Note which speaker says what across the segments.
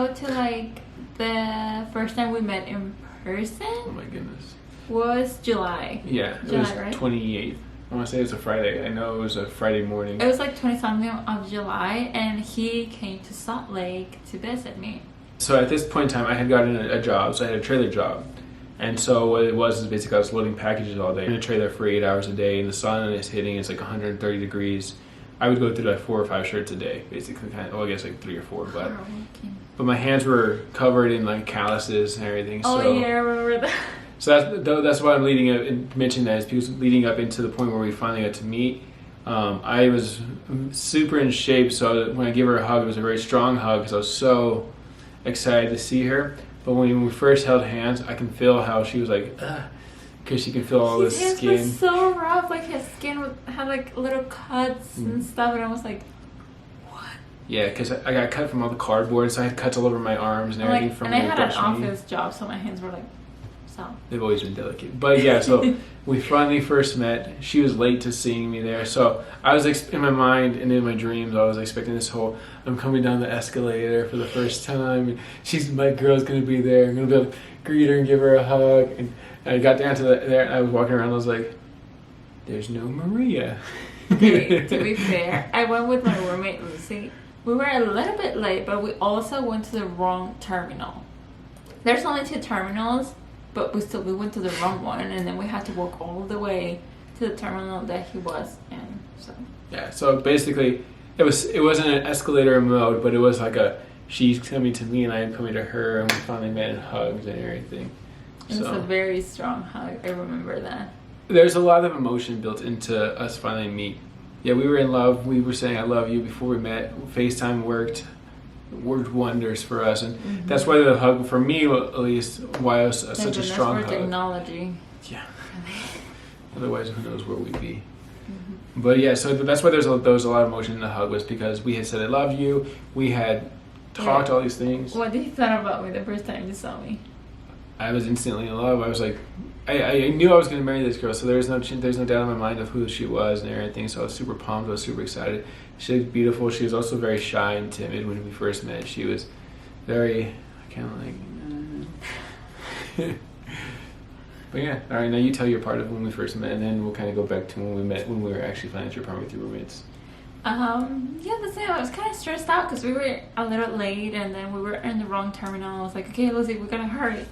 Speaker 1: Go to like the first time we met in person.
Speaker 2: Oh my goodness.
Speaker 1: Was July.
Speaker 2: Yeah, it
Speaker 1: July,
Speaker 2: was
Speaker 1: right?
Speaker 2: 28th. I want to say it was a Friday. I know it was a Friday morning.
Speaker 1: It was like 20-something of July, and he came to Salt Lake to visit me.
Speaker 2: So at this point in time, I had gotten a job, so I had a trailer job. And so what it was is basically I was loading packages all day in a trailer for 8 hours a day, and the sun is hitting, it's like 130 degrees. I would go through like 4 or 5 shirts a day, basically. Well, I guess like 3 or 4, but my hands were covered in like calluses and everything.
Speaker 1: Oh
Speaker 2: so.
Speaker 1: yeah, I remember that.
Speaker 2: So that's why I'm leading up and mentioning that is because leading up into the point where we finally got to meet. I was super in shape, so when I gave her a hug, it was a very strong hug because I was so excited to see her. But when we first held hands, I can feel how she was like, because she can feel all this
Speaker 1: His
Speaker 2: skin.
Speaker 1: was so rough, like his skin had like little cuts and stuff, and I was like, what?
Speaker 2: Yeah, because I got cut from all the cardboard, so I had cuts all over my arms and everything from
Speaker 1: and I
Speaker 2: the
Speaker 1: had an
Speaker 2: brushing.
Speaker 1: office job, so my hands were like, so.
Speaker 2: They've always been delicate. But yeah, so we finally first met. She was late to seeing me there. So I was, in my mind and in my dreams, I was expecting this whole, I'm coming down the escalator for the first time. And my girl's going to be there. I'm going to be able to greet her and give her a hug. And I got down to there and I was walking around. I was like, there's no Maria.
Speaker 1: Okay, to be fair, I went with my roommate, Lucy. We were a little bit late, but we also went to the wrong terminal. There's only 2 terminals. But we went to the wrong one, and then we had to walk all the way to the terminal that he was in. So
Speaker 2: yeah, so basically, it wasn't an escalator mode, but it was like she's coming to me and I'm coming to her, and we finally met and hugged and everything.
Speaker 1: It was a very strong hug. I remember that.
Speaker 2: There's a lot of emotion built into us finally meet. Yeah, we were in love. We were saying I love you before we met. FaceTime worked wonders for us, and that's why the hug, for me at least, why it was such a strong hug.
Speaker 1: Technology.
Speaker 2: Yeah. Otherwise, who knows where we'd be. But yeah, so that's why there was a lot of emotion in the hug, was because we had said I love you. We had talked all these things.
Speaker 1: What did you thought about me the first time you saw me?
Speaker 2: I was instantly in love. I was like, I knew I was going to marry this girl, so there's no doubt in my mind of who she was and everything. So I was super pumped. I was super excited. She looked beautiful. She was also very shy and timid when we first met. She was very kind of like. But yeah, all right. Now you tell your part of when we first met, and then we'll kind of go back to when we met, when we were actually flying at your apartment with your roommates.
Speaker 1: Yeah, the same. I was kind of stressed out because we were a little late, and then we were in the wrong terminal. I was like, okay, Lucy, we gotta hurry.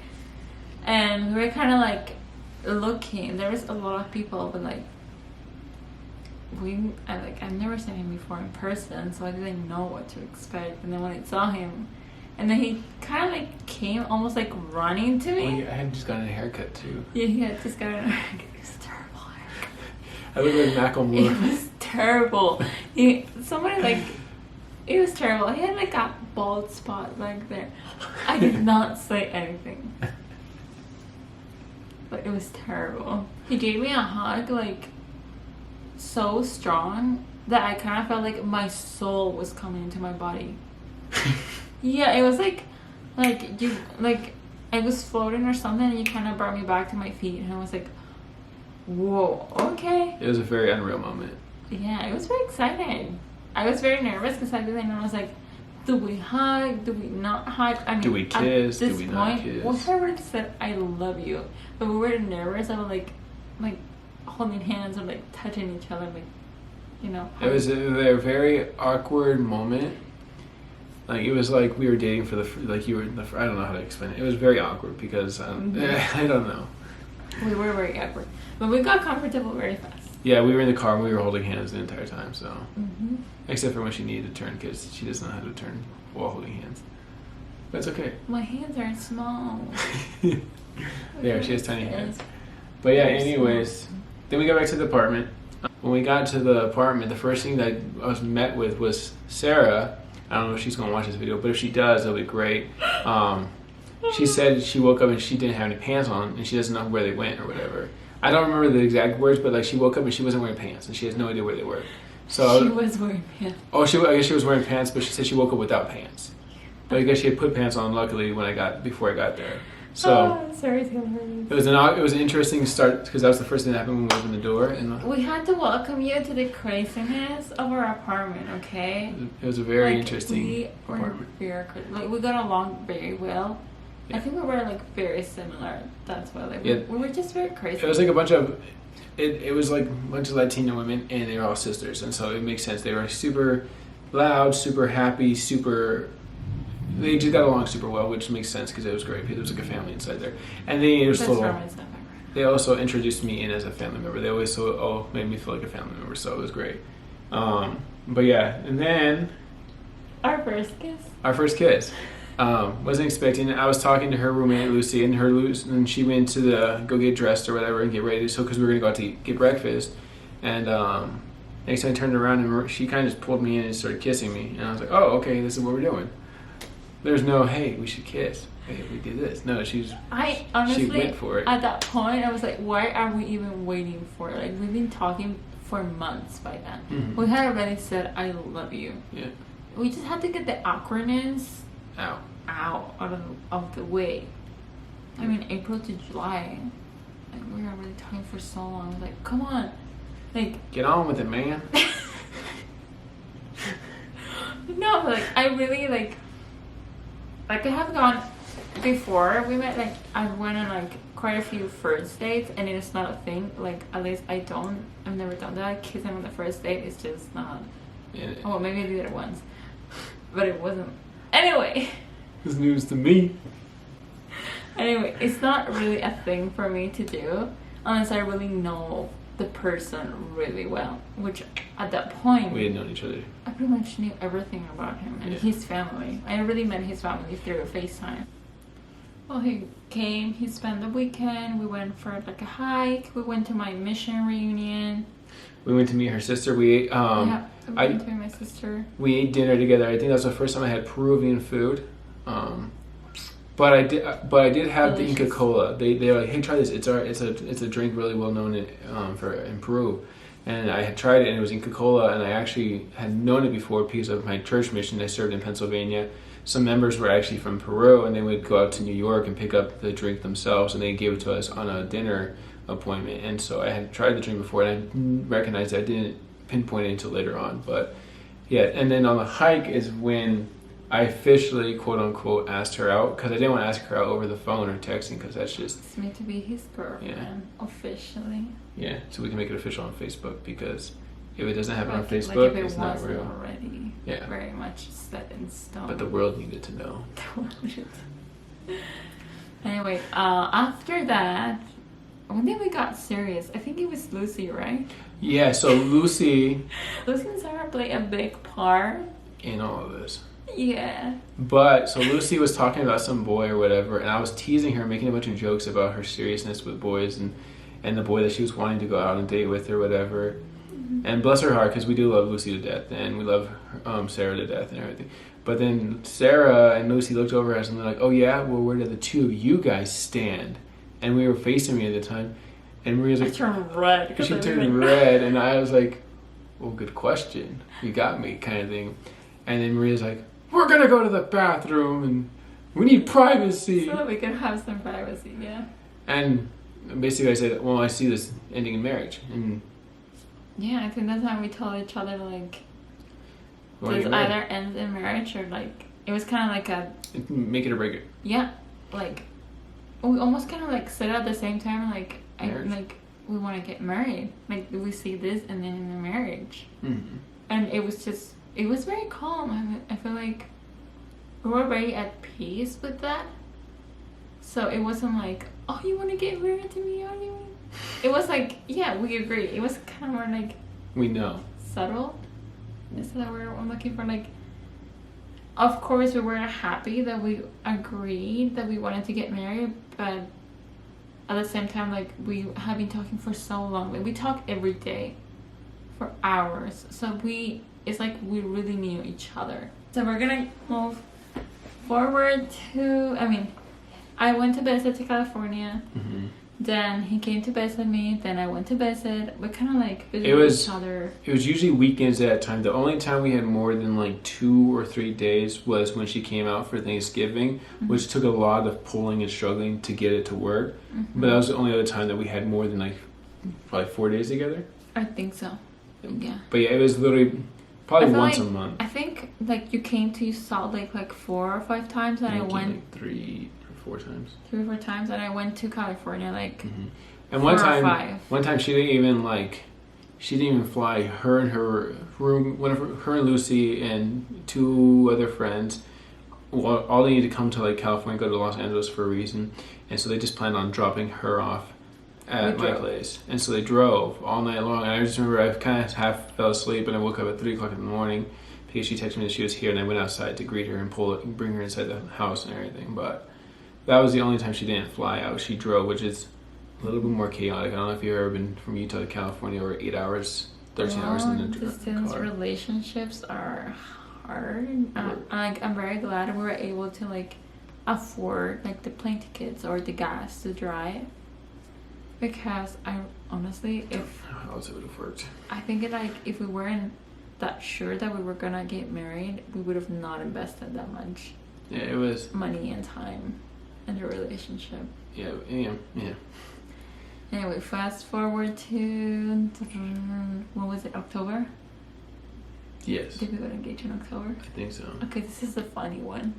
Speaker 1: And we were kind of like looking. There was a lot of people, but like I've never seen him before in person, so I didn't know what to expect. And then when I saw him, and then he kind of like came almost like running to me.
Speaker 2: Oh, yeah, I had just gotten a haircut too.
Speaker 1: Yeah, he had just gotten a haircut. It was terrible haircut.
Speaker 2: I look like Macklemore.
Speaker 1: It was terrible. It was terrible. He had like a bald spot like there. I did not say anything. But it was terrible. He gave me a hug like so strong that I kind of felt like my soul was coming into my body. Yeah, it was like you I was floating or something, and you kind of brought me back to my feet, and I was like, whoa, okay.
Speaker 2: It was a very unreal moment.
Speaker 1: Yeah, it was very exciting. I was very nervous because I didn't know. I was like, do we hug? Do we not hug? I mean,
Speaker 2: do we kiss?
Speaker 1: At this
Speaker 2: do we
Speaker 1: point,
Speaker 2: not kiss?
Speaker 1: once I already said I love you, but we were nervous. I was like holding hands or like touching each other, like, you know.
Speaker 2: It was a very awkward moment. Like, it was like we were dating for I don't know how to explain it. It was very awkward because I don't know.
Speaker 1: We were very awkward, but we got comfortable very fast.
Speaker 2: Yeah, we were in the car and we were holding hands the entire time. So, except for when she needed to turn, because she doesn't know how to turn while holding hands. But it's okay.
Speaker 1: My hands are small.
Speaker 2: Yeah, she has tiny hands. But yeah, anyways, then we got back to the apartment. When we got to the apartment, the first thing that I was met with was Sarah. I don't know if she's going to watch this video, but if she does, it'll be great. She said she woke up and she didn't have any pants on, and she doesn't know where they went or whatever. I don't remember the exact words, but like she woke up and she wasn't wearing pants, and she has no idea where they were. So
Speaker 1: she was wearing pants.
Speaker 2: Oh, I guess she was wearing pants, but she said she woke up without pants. But I guess she had put pants on, luckily, before I got there. So
Speaker 1: Sarah's hilarious.
Speaker 2: it was an interesting start because that was the first thing that happened when we opened the door, and
Speaker 1: We had to welcome you to the craziness of our apartment, okay?
Speaker 2: it was a very
Speaker 1: Like,
Speaker 2: interesting
Speaker 1: we were
Speaker 2: apartment.
Speaker 1: very like we got along very well.
Speaker 2: Yeah.
Speaker 1: I think we were like very similar. That's why like
Speaker 2: Yeah.
Speaker 1: we were just very crazy.
Speaker 2: It was like a bunch of it was like a bunch of Latina women, and they were all sisters, and so it makes sense. They were super loud, super happy, super. They just got along super well, which makes sense because it was great. There was like a family inside there, and then it was
Speaker 1: Best
Speaker 2: little.
Speaker 1: friend is never.
Speaker 2: They also introduced me in as a family member. They always made me feel like a family member, so it was great. But yeah, and then
Speaker 1: Our first kiss.
Speaker 2: our first kiss. Wasn't expecting it. I was talking to her roommate Lucy, and she went to go get dressed or whatever and get ready. So because we were gonna go out to get breakfast, and next time I turned around and she kind of just pulled me in and started kissing me, and I was like, oh, okay, this is what we're doing. There's no, hey, we should kiss. Hey, we did this. No,
Speaker 1: I honestly,
Speaker 2: she went for it.
Speaker 1: at that point, I was like, why are we even waiting for it? Like, we've been talking for months by then.
Speaker 2: Mm-hmm.
Speaker 1: We had already said, I love you.
Speaker 2: Yeah.
Speaker 1: We just had to get the awkwardness
Speaker 2: Ow.
Speaker 1: out of the way. I mean, April to July. Like, we were already talking for so long. Like, come on. Like,
Speaker 2: Get on with it, man.
Speaker 1: no, but like, I really, like I have gone before we met, like, I went on, like, quite a few first dates, and it's not a thing. Like, at least I've never done that. Kissing on the first date is just not.
Speaker 2: Yeah.
Speaker 1: Oh, maybe I did it once. But it wasn't. Anyway.
Speaker 2: It's news to me.
Speaker 1: Anyway, it's not really a thing for me to do unless I really know the person really well. Which, at that point,
Speaker 2: We had known each other.
Speaker 1: I pretty much knew everything about him and
Speaker 2: Yeah.
Speaker 1: his family. I already met his family through FaceTime. Well, he came, he spent the weekend, we went for like a hike, we went to my mission reunion.
Speaker 2: We went to meet her sister. We ate,
Speaker 1: Yeah, we went to my sister.
Speaker 2: we ate dinner together. I think that was the first time I had Peruvian food. But I did have the Inca
Speaker 1: Delicious.
Speaker 2: Cola. They're like, hey, try this. It's a drink really well known in Peru. And I had tried it, and it was Inca Cola, and I actually had known it before because of my church mission I served in Pennsylvania. Some members were actually from Peru, and they would go out to New York and pick up the drink themselves, and they gave it to us on a dinner appointment. And so I had tried the drink before, and I recognized I didn't pinpoint it until later on. But yeah, and then on the hike is when I officially, quote unquote, asked her out, because I didn't want to ask her out over the phone or texting, because that's just,
Speaker 1: It's meant to be his girlfriend, officially.
Speaker 2: yeah, so we can make it official on Facebook, because if it doesn't happen on
Speaker 1: Like
Speaker 2: Facebook,
Speaker 1: if it
Speaker 2: it's not
Speaker 1: wasn't
Speaker 2: real.
Speaker 1: already
Speaker 2: Yeah.
Speaker 1: very much set in stone.
Speaker 2: But the world needed to know.
Speaker 1: Anyway, after that, when did we got serious? I think it was Lucy, right?
Speaker 2: Yeah, so Lucy
Speaker 1: Lucy and Sarah play a big part.
Speaker 2: in all of this.
Speaker 1: Yeah.
Speaker 2: But, so Lucy was talking about some boy or whatever, and I was teasing her, making a bunch of jokes about her seriousness with boys and the boy that she was wanting to go out and date with or whatever. And bless her heart, because we do love Lucy to death, and we love Sarah to death and everything. But then Sarah and Lucy looked over at us and they're like, oh yeah, well, where do the two of you guys stand? And we were facing me at the time, and Maria's
Speaker 1: I
Speaker 2: like,
Speaker 1: turned red.
Speaker 2: she turned red, and I was like, well, good question. You got me, kind of thing. And then Maria's like, we're going to go to the bathroom, and we need privacy.
Speaker 1: So that we can have some privacy, yeah.
Speaker 2: And basically I said, well, I see this ending in marriage. And
Speaker 1: Yeah, I think that's how we told each other, like,
Speaker 2: we wanna
Speaker 1: this
Speaker 2: get married.
Speaker 1: either ends in marriage or, like, it was kind of like a,
Speaker 2: Make it or break it.
Speaker 1: yeah, like, we almost kind of, like, said at the same time, like,
Speaker 2: Marriage.
Speaker 1: we want to get married. Like, we see this and then in the marriage.
Speaker 2: Mm-hmm.
Speaker 1: And it was just, it was very calm. I feel like we were very at peace with that. So it wasn't like, oh, you want to get married to me? Oh, you want... It was like, yeah, we agree. It was kind of more like
Speaker 2: We know.
Speaker 1: subtle. Is that word I'm looking for? Like, of course, we were happy that we agreed that we wanted to get married, but at the same time, like, we have been talking for so long. Like, we talk every day for hours. So it's like we really knew each other. So we're gonna move forward to, I went to visit to California.
Speaker 2: Mm-hmm.
Speaker 1: Then he came to visit me. Then I went to visit. We kind of like visited each other.
Speaker 2: It was usually weekends at that time. The only time we had more than like 2 or 3 days was when she came out for Thanksgiving, which took a lot of pulling and struggling to get it to work. But that was the only other time that we had more than like probably 4 days together.
Speaker 1: I think so. Yeah.
Speaker 2: But yeah, it was literally probably once a month.
Speaker 1: I think like you came to Salt Lake like 4 or 5 times, and I went
Speaker 2: like 3 or 4 times.
Speaker 1: 3 or 4 times, and I went to California like.
Speaker 2: And one time she didn't even fly. Her and her her and Lucy and 2 other friends. Well, all they needed to come to like California, go to Los Angeles for a reason, and so they just planned on dropping her off at my place. And so they drove all night long. And I just remember I kind of half fell asleep, and I woke up at 3 o'clock in the morning because she texted me that she was here, and I went outside to greet her and bring her inside the house and everything. But that was the only time she didn't fly out. She drove, which is a little bit more chaotic. I don't know if you've ever been from Utah to California, or 8 hours, 13 hours in the
Speaker 1: distance
Speaker 2: car.
Speaker 1: Relationships are hard. I'm very glad we were able to like afford like the plane tickets or the gas to drive, because I honestly, if
Speaker 2: how else it would have worked.
Speaker 1: I think like if we weren't that sure that we were gonna get married, we would have not invested that much.
Speaker 2: Yeah, it was
Speaker 1: money and time in the relationship.
Speaker 2: Yeah.
Speaker 1: Anyway, fast forward to what was it? October.
Speaker 2: Yes.
Speaker 1: Did we get engaged in October?
Speaker 2: I think so.
Speaker 1: Okay, this is a funny one.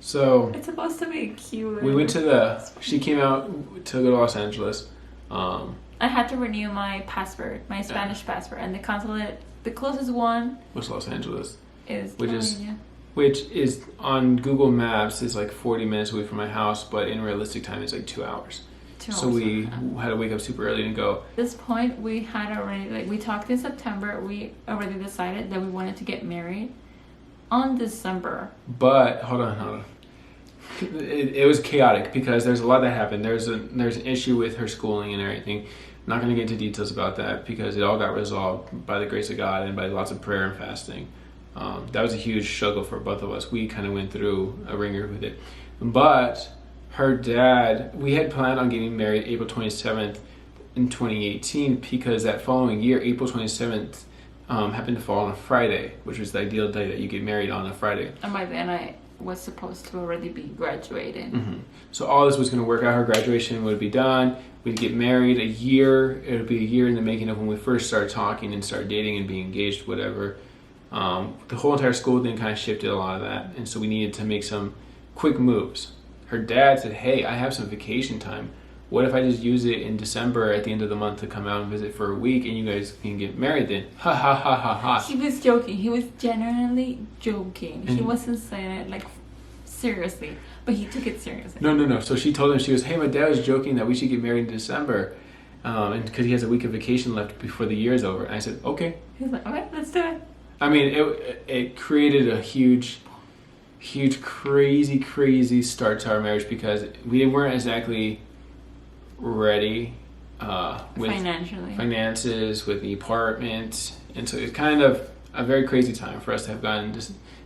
Speaker 2: So
Speaker 1: it's supposed to be cute.
Speaker 2: We went to she came out to go to Los Angeles.
Speaker 1: I had to renew my passport, my Spanish passport, and the consulate, the closest one
Speaker 2: was Los Angeles.
Speaker 1: Which
Speaker 2: is on Google Maps is like 40 minutes away from my house, but in realistic time it's like 2 hours. So we had to wake up super early and go.
Speaker 1: At this point, we had already, we talked in September. We already decided that we wanted to get married on December.
Speaker 2: But hold on. It was chaotic because there's a lot that happened. There's an issue with her schooling and everything. I'm not going to get into details about that because it all got resolved by the grace of God and by lots of prayer and fasting. That was a huge struggle for both of us. We kind of went through a ringer with it. But her dad, we had planned on getting married April 27th in 2018 because that following year, April 27th, happened to fall on a Friday, which was the ideal day that you get married on a Friday.
Speaker 1: And by then I was supposed to already be graduated.
Speaker 2: So all this was going to work out. Her graduation would be done. We'd get married a year. It would be a year in the making of when we first started talking and started dating and being engaged, whatever. The whole entire school thing kind of shifted a lot of that. And so we needed to make some quick moves. Her dad said, hey, I have some vacation time. What if I just use it in December at the end of the month to come out and visit for a week and you guys can get married then? Ha ha ha ha ha.
Speaker 1: He was joking. He was genuinely joking. He wasn't saying it like seriously, but he took it seriously.
Speaker 2: No. So she told him, she goes, hey, my dad was joking that we should get married in December. And because he has a week of vacation left before the year's over. And I said, okay.
Speaker 1: He was like, okay, let's do it.
Speaker 2: I mean, it created a huge, crazy start to our marriage because we weren't exactly ready with finances, with the apartment, and so it's kind of a very crazy time for us to have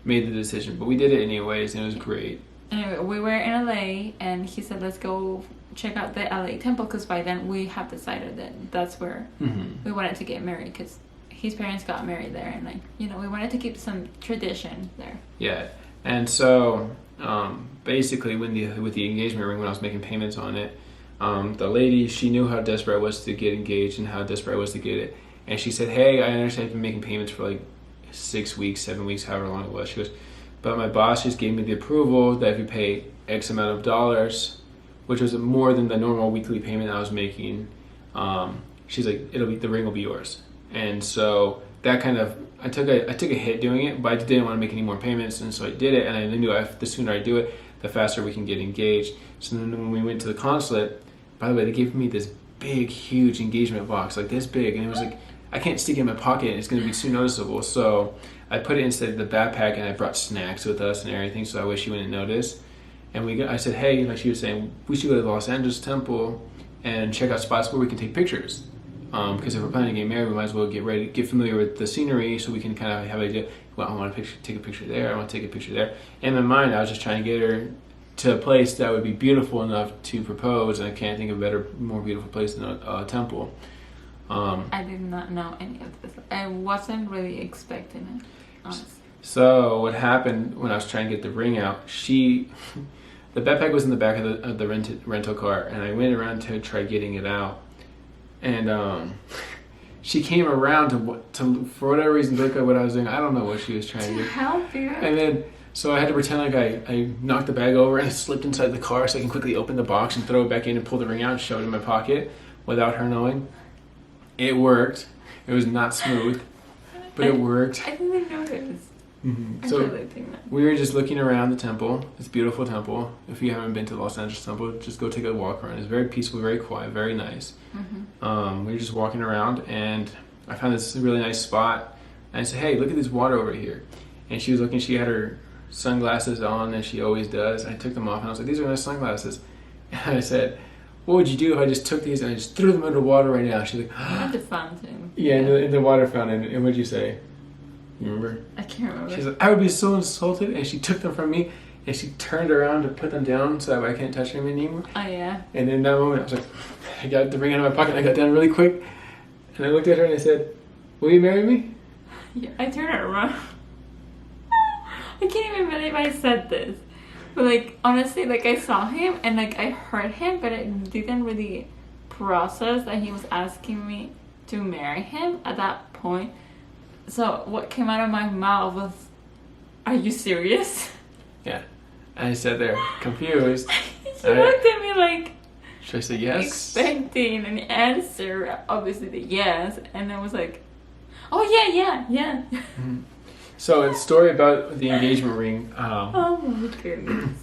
Speaker 2: made the decision. But we did it anyways, and it was great.
Speaker 1: Anyway, we were in LA, and he said, "Let's go check out the LA temple," because by then we have decided that that's where we wanted to get married because his parents got married there, and we wanted to keep some tradition there.
Speaker 2: Yeah. And so, basically, with the engagement ring, when I was making payments on it, the lady, she knew how desperate I was to get engaged and how desperate I was to get it. And she said, hey, I understand I've been making payments for like 6 weeks, 7 weeks, however long it was. She goes, but my boss just gave me the approval that if you pay X amount of dollars, which was more than the normal weekly payment I was making, she's like, the ring will be yours. And so that kind of, I took a hit doing it, but I didn't want to make any more payments, and so I did it. And I knew the sooner I do it, the faster we can get engaged. So then when we went to the consulate, by the way, they gave me this big, huge engagement box, like this big, and it was like I can't stick it in my pocket. It's going to be too noticeable. So I put it inside the backpack, and I brought snacks with us and everything, so I wish she wouldn't notice. And I said, hey, like she was saying, we should go to the Los Angeles temple and check out spots where we can take pictures. Because if we're planning to get married, we might as well get familiar with the scenery so we can kind of have an idea. Well, I want to take a picture there. I want to take a picture there. In my mind, I was just trying to get her to a place that would be beautiful enough to propose, and I can't think of a better, more beautiful place than a temple.
Speaker 1: I did not know any of this. I wasn't really expecting it, honestly.
Speaker 2: So what happened when I was trying to get the ring out? The backpack was in the back of the rental car, and I went around to try getting it out, and she came around to for whatever reason look at what I was doing. I don't know what she was trying to do.
Speaker 1: Help you.
Speaker 2: And then so I had to pretend like I knocked the bag over and slipped inside the car so I can quickly open the box and throw it back in and pull the ring out and shove it in my pocket without her knowing. It worked. It was not smooth, but it worked.
Speaker 1: I didn't notice.
Speaker 2: Mm-hmm. So we were just looking around the temple. It's a beautiful temple. If you haven't been to the Los Angeles temple, just go take a walk around. It's very peaceful, very quiet, very nice. Mm-hmm. We were just walking around, and I found this really nice spot. And I said, "Hey, look at this water over here." And she was looking. She had her sunglasses on, as she always does. I took them off, and I was like, "These are nice sunglasses." And I said, "What would you do if I just took these and I just threw them into the water right now?" She's like,
Speaker 1: "At the fountain."
Speaker 2: Yeah, in the water fountain. And what'd you say? You remember?
Speaker 1: I can't remember.
Speaker 2: She's like, "I would be so insulted," and she took them from me, and she turned around to put them down so that way I can't touch them anymore.
Speaker 1: Oh yeah.
Speaker 2: And in that moment, I was like, I got the ring out of my pocket, and I got down really quick, and I looked at her and I said, "Will you marry me?"
Speaker 1: Yeah, I turned around. I can't even believe I said this, but like honestly, like I saw him and like I heard him, but I didn't really process that he was asking me to marry him at that point. So what came out of my mouth was, "Are you serious?"
Speaker 2: Yeah. And I sat there, confused.
Speaker 1: She looked at me like,
Speaker 2: should I say yes?
Speaker 1: Expecting an answer, obviously the yes, and I was like, "Oh yeah."
Speaker 2: Mm-hmm. So, a story about the engagement ring.
Speaker 1: Oh my goodness.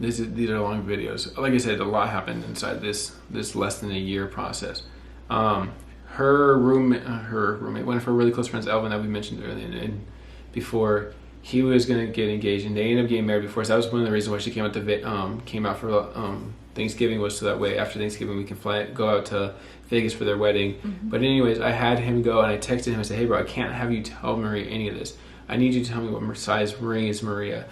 Speaker 2: These are long videos. Like I said, a lot happened inside this less than a year process. Her roommate, one of her really close friends, Elvin, that we mentioned earlier and before, he was gonna get engaged, and they ended up getting married before. So that was one of the reasons why she came out for Thanksgiving, was so that way after Thanksgiving we can go out to Vegas for their wedding. Mm-hmm. But anyways, I had him go, and I texted him. I said, "Hey, bro, I can't have you tell Maria any of this. I need you to tell me what size ring is Maria.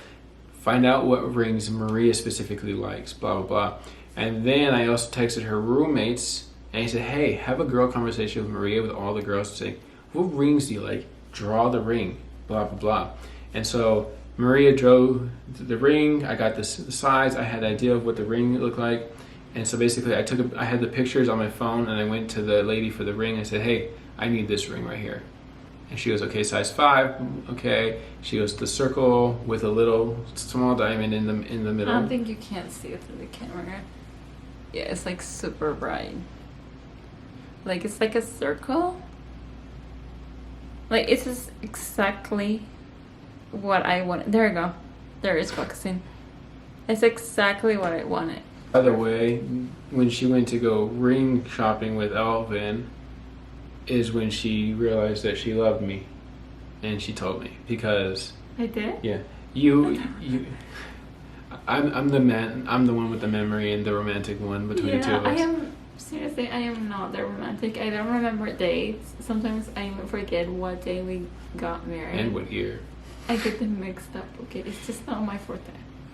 Speaker 2: Find out what rings Maria specifically likes. Blah blah blah." And then I also texted her roommates. And he said, "Hey, have a girl conversation with Maria, with all the girls, to say, what rings do you like? Draw the ring, blah, blah, blah." And so Maria drew the ring. I got the size. I had an idea of what the ring looked like. And so basically I had the pictures on my phone, and I went to the lady for the ring. And I said, "Hey, I need this ring right here." And she goes, "Okay, size 5. Okay." She goes, "The circle with a little small diamond in the middle."
Speaker 1: I don't think you can't see it through the camera. Yeah, it's like super bright. Like it's like a circle. Like it's just exactly what I wanted. There you go. There is focusing. It's exactly what I wanted.
Speaker 2: By the way, when she went to go ring shopping with Elvin, is when she realized that she loved me, and she told me, because
Speaker 1: I did.
Speaker 2: Yeah, I'm the man. I'm the one with the memory and the romantic one between the two of us.
Speaker 1: Seriously, I am not that romantic. I don't remember dates. Sometimes I even forget what day we got married.
Speaker 2: And what year.
Speaker 1: I get them mixed up, okay? It's just not my forte.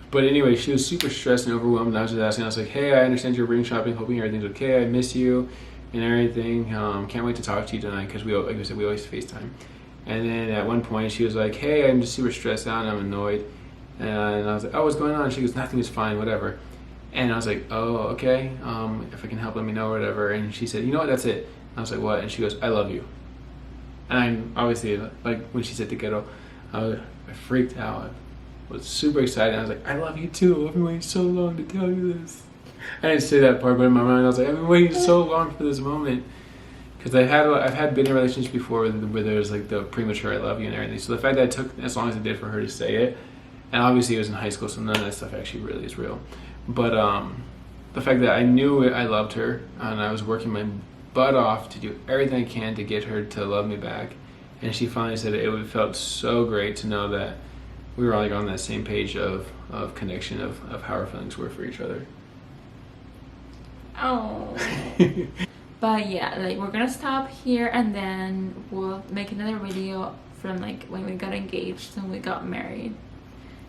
Speaker 2: But anyway, she was super stressed and overwhelmed. And I was just asking, I was like, "Hey, I understand you're ring shopping, hoping everything's okay. I miss you and everything. Can't wait to talk to you tonight," because like I said, we always FaceTime. And then at one point she was like, "Hey, I'm just super stressed out and I'm annoyed." And I was like, "Oh, what's going on?" She goes, "Nothing, is fine, whatever." And I was like, "Oh, okay. If I can help, let me know," or whatever. And she said, "You know what? That's it." And I was like, "What?" And she goes, "I love you." And I obviously, like when she said te quiero, I freaked out. I was super excited. I was like, "I love you too. I've been waiting so long to tell you this." I didn't say that part, but in my mind I was like, "I've been waiting so long for this moment." Because I've been in relationships before where there's like the premature "I love you" and everything. So the fact that it took as long as it did for her to say it, and obviously it was in high school, so none of that stuff actually really is real. But the fact that I knew I loved her, and I was working my butt off to do everything I can to get her to love me back, and she finally said it felt so great to know that we were like on that same page of connection of how our feelings were for each other.
Speaker 1: Oh. But yeah, like we're gonna stop here, and then we'll make another video from like when we got engaged and we got married.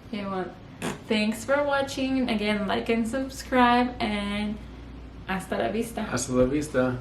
Speaker 1: Okay, well. thanks for watching. Again, like and subscribe, and hasta la vista.
Speaker 2: Hasta la vista.